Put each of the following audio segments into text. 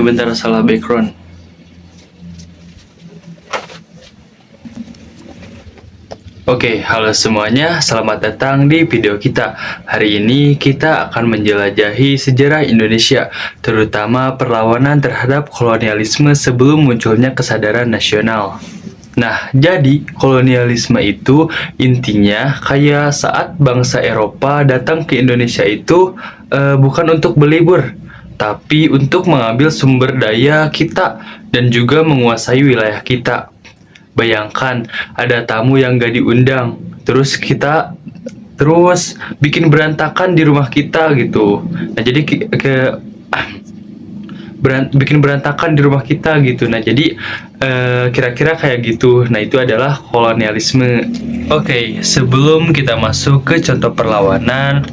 bentar salah background. Oke, halo semuanya, selamat datang di video kita. Hari ini kita akan menjelajahi sejarah Indonesia, terutama perlawanan terhadap kolonialisme sebelum munculnya kesadaran nasional. Nah, jadi kolonialisme itu intinya kayak saat bangsa Eropa datang ke Indonesia itu bukan untuk berlibur, tapi untuk mengambil sumber daya kita dan juga menguasai wilayah kita. Bayangkan ada tamu yang gak diundang, terus bikin berantakan di rumah kita gitu. Nah jadi bikin berantakan di rumah kita gitu. Nah jadi kira-kira kayak gitu. Nah itu adalah kolonialisme. Oke, sebelum kita masuk ke contoh perlawanan,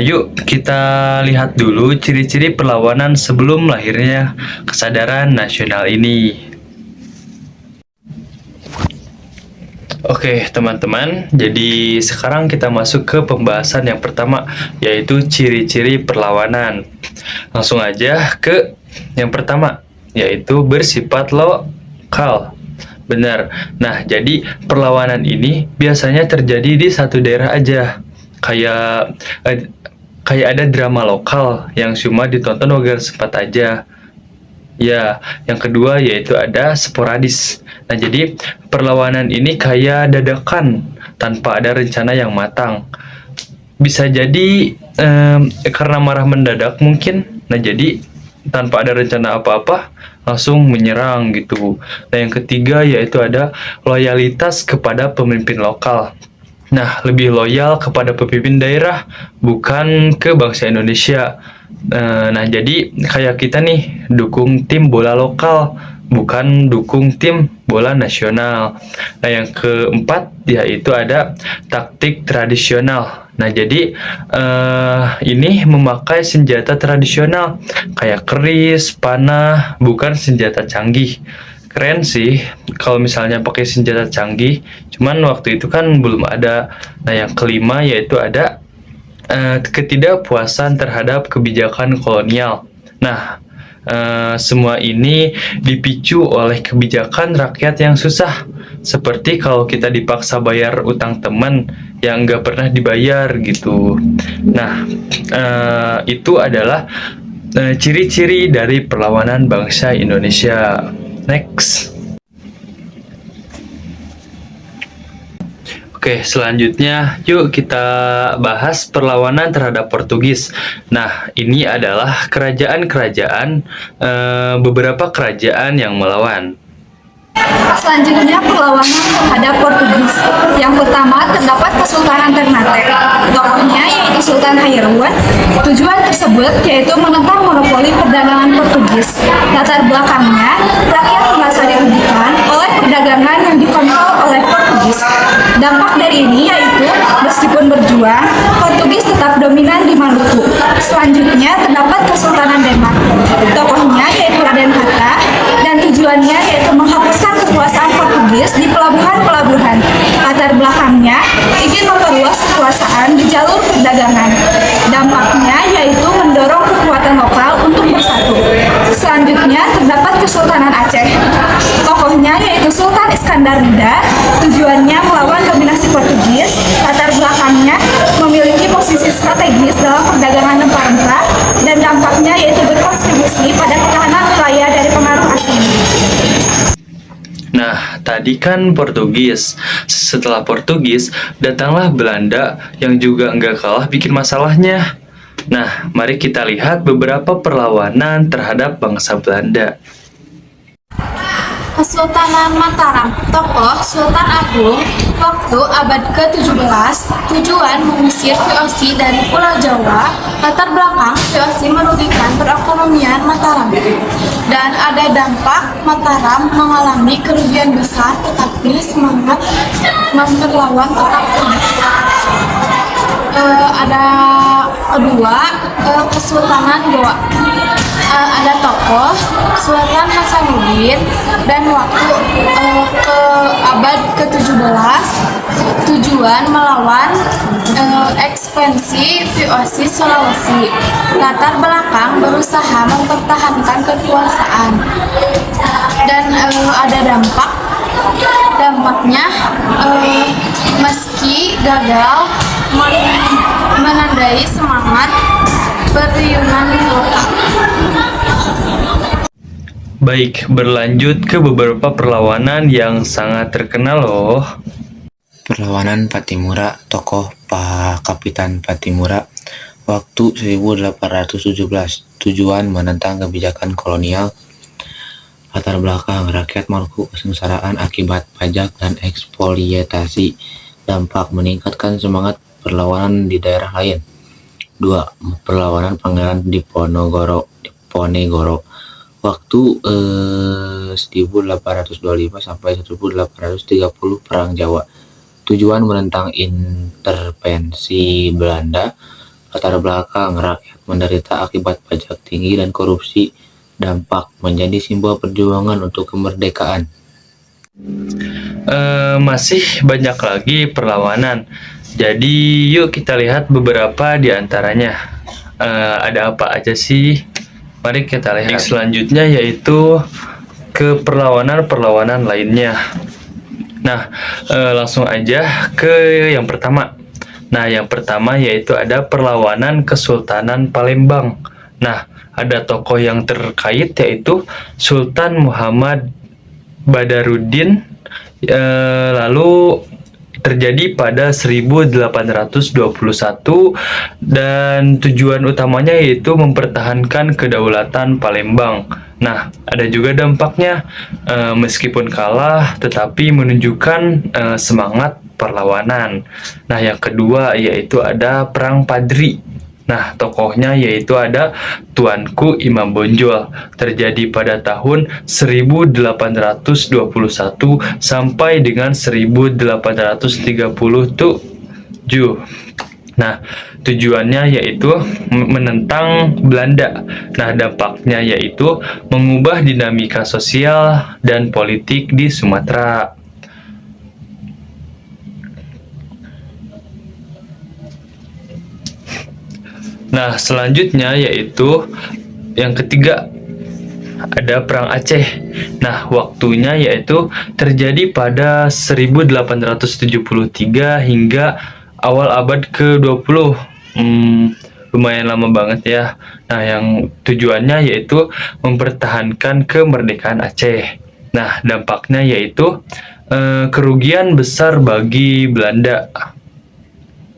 yuk kita lihat dulu ciri-ciri perlawanan sebelum lahirnya kesadaran nasional ini. Oke, teman-teman, jadi sekarang kita masuk ke pembahasan yang pertama, yaitu ciri-ciri perlawanan. Langsung aja ke yang pertama, yaitu bersifat lokal. Benar. Nah, jadi perlawanan ini biasanya terjadi di satu daerah aja. Kayak ada drama lokal yang cuma ditonton warga setempat aja. Ya, yang kedua yaitu ada sporadis. Nah, jadi perlawanan ini kayak dadakan tanpa ada rencana yang matang. Bisa jadi karena marah mendadak mungkin. Nah, jadi tanpa ada rencana apa-apa langsung menyerang gitu. Nah, yang ketiga yaitu ada loyalitas kepada pemimpin lokal. Nah, lebih loyal kepada pemimpin daerah, bukan ke bangsa Indonesia. Nah, jadi kayak kita nih, dukung tim bola lokal, bukan dukung tim bola nasional. Nah, yang keempat, yaitu ada taktik tradisional. Nah, jadi ini memakai senjata tradisional, kayak keris, panah, bukan senjata canggih. Keren sih kalau misalnya pakai senjata canggih, cuman waktu itu kan belum ada. Nah, yang kelima yaitu ada ketidakpuasan terhadap kebijakan kolonial. Nah, semua ini dipicu oleh kebijakan rakyat yang susah, seperti kalau kita dipaksa bayar utang teman yang nggak pernah dibayar gitu. Nah, itu adalah ciri-ciri dari perlawanan bangsa Indonesia. Next. Oke, selanjutnya yuk kita bahas perlawanan terhadap Portugis. Nah, ini adalah beberapa kerajaan yang melawan. Selanjutnya perlawanan terhadap Portugis. Yang pertama terdapat Kesultanan Ternate. Tokohnya yaitu Sultan Hairun. Tujuan tersebut yaitu menentang monopoli perdagangan Portugis. Latar belakangnya, rakyat merasa dirugikan oleh perdagangan yang dikontrol oleh Portugis. Dampak dari ini yaitu meskipun berjuang, Portugis tetap dominan di Maluku. Selanjutnya terdapat Kesultanan Denmark. Tokohnya yaitu Raden Hatta dan tujuannya yaitu menghapuskan kekuasaan Portugis di pelabuhan-pelabuhan. Latar belakangnya ingin memperluas kekuasaan di jalur perdagangan. Dampaknya yaitu mendorong kekuatan lokal untuk bersatu. Selanjutnya terdapat Kesultanan Aceh. Tokohnya yaitu Sultan Iskandar Muda. Tujuannya melawan dominasi Portugis. Latar belakangnya memiliki posisi strategis dalam perdagangan rempah-rempah dan dampaknya yaitu berkontribusi pada ketahanan wilayah dari pengaruh asing. Nah, tadi kan Portugis. Setelah Portugis, datanglah Belanda yang juga nggak kalah bikin masalahnya. Nah, mari kita lihat beberapa perlawanan terhadap bangsa Belanda. Kesultanan Mataram. Tokoh Sultan Agung waktu abad ke-17, tujuan mengusir VOC dari Pulau Jawa. Latar belakang VOC merugikan perekonomian Mataram dan ada dampak Mataram mengalami kerugian besar, tetapi semangat memperlawan tetap ada. Ada kedua, Kesultanan Goa. ada tokoh Sultan Hasanuddin dan waktu ke abad ke-17, tujuan melawan ekspansi VOC Sulawesi, latar belakang berusaha mempertahankan kekuasaan, dan ada dampaknya meski gagal menandai semangat periunan lokal. Baik, berlanjut ke beberapa perlawanan yang sangat terkenal loh. Perlawanan Pattimura, tokoh Pak Kapitan Pattimura, waktu 1817, tujuan menentang kebijakan kolonial, latar belakang rakyat Maluku kesengsaraan akibat pajak dan ekspolitasi, dampak meningkatkan semangat perlawanan di daerah lain. 2. Perlawanan Pangeran Diponegoro, waktu 1825 sampai 1830 Perang Jawa, tujuan menentang intervensi Belanda, latar belakang rakyat menderita akibat pajak tinggi dan korupsi, dampak menjadi simbol perjuangan untuk kemerdekaan. Masih banyak lagi perlawanan. Jadi yuk kita lihat beberapa di antaranya. Ada apa aja sih? Mari kita lihat. Selanjutnya yaitu ke perlawanan-perlawanan lainnya. Nah, langsung aja ke yang pertama. Nah, yang pertama yaitu ada perlawanan Kesultanan Palembang. Nah, ada tokoh yang terkait yaitu Sultan Muhammad Badarudin, lalu terjadi pada 1821 dan tujuan utamanya yaitu mempertahankan kedaulatan Palembang. Nah, ada juga dampaknya, meskipun kalah tetapi menunjukkan semangat perlawanan. Nah, yang kedua yaitu ada Perang Padri. Nah, tokohnya yaitu ada Tuanku Imam Bonjol, terjadi pada tahun 1821 sampai dengan 1837. Nah, tujuannya yaitu menentang Belanda. Nah, dampaknya yaitu mengubah dinamika sosial dan politik di Sumatera. Nah, selanjutnya yaitu yang ketiga ada Perang Aceh. Nah, waktunya yaitu terjadi pada 1873 hingga awal abad ke-20. Lumayan lama banget ya. Nah, yang tujuannya yaitu mempertahankan kemerdekaan Aceh. Nah, dampaknya yaitu kerugian besar bagi Belanda.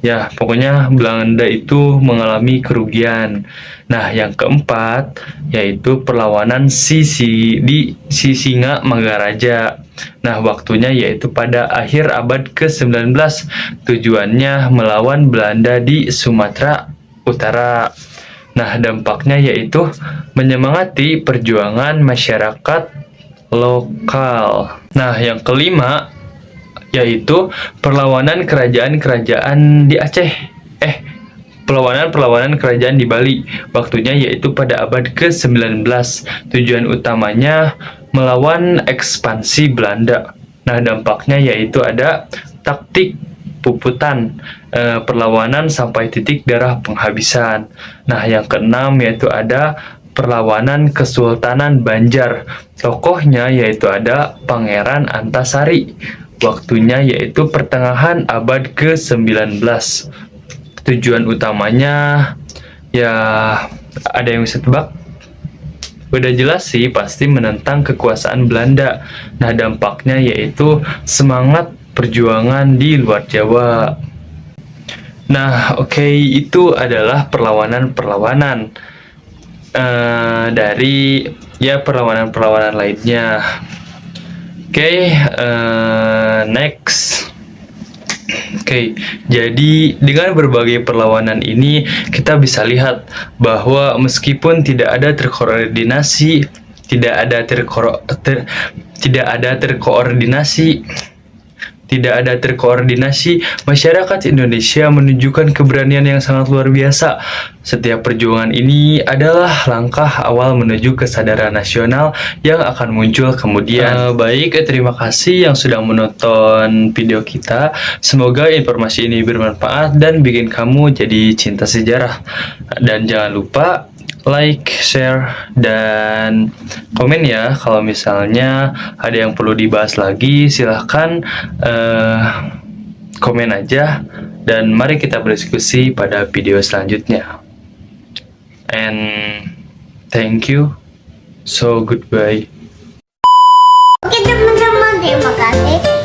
Ya, pokoknya Belanda itu mengalami kerugian. Nah, yang keempat yaitu perlawanan Sisinga Magaraja. Nah, waktunya yaitu pada akhir abad ke-19. Tujuannya melawan Belanda di Sumatera Utara. Nah, dampaknya yaitu menyemangati perjuangan masyarakat lokal. Nah, yang kelima yaitu perlawanan kerajaan-kerajaan di Aceh. Perlawanan kerajaan di Bali. Waktunya yaitu pada abad ke-19. Tujuan utamanya melawan ekspansi Belanda. Nah, dampaknya yaitu ada taktik puputan, perlawanan sampai titik darah penghabisan. Nah, yang keenam yaitu ada perlawanan Kesultanan Banjar. Tokohnya yaitu ada Pangeran Antasari. Waktunya yaitu pertengahan abad ke-19. Tujuan utamanya ya ada yang bisa tebak? Udah jelas sih, pasti menentang kekuasaan Belanda. Nah, dampaknya yaitu semangat perjuangan di luar Jawa. Nah, oke, itu adalah perlawanan-perlawanan dari ya perlawanan-perlawanan lainnya. Next. Jadi dengan berbagai perlawanan ini kita bisa lihat bahwa meskipun tidak ada terkoordinasi, tidak ada terkoordinasi, masyarakat Indonesia menunjukkan keberanian yang sangat luar biasa. Setiap perjuangan ini adalah langkah awal menuju kesadaran nasional yang akan muncul kemudian. Baik, terima kasih yang sudah menonton video kita. Semoga informasi ini bermanfaat dan bikin kamu jadi cinta sejarah. Dan jangan lupa like, share, dan komen ya. Kalau misalnya ada yang perlu dibahas lagi, silahkan komen aja. Dan mari kita berdiskusi pada video selanjutnya. And thank you. So goodbye. Oke teman-teman, terima kasih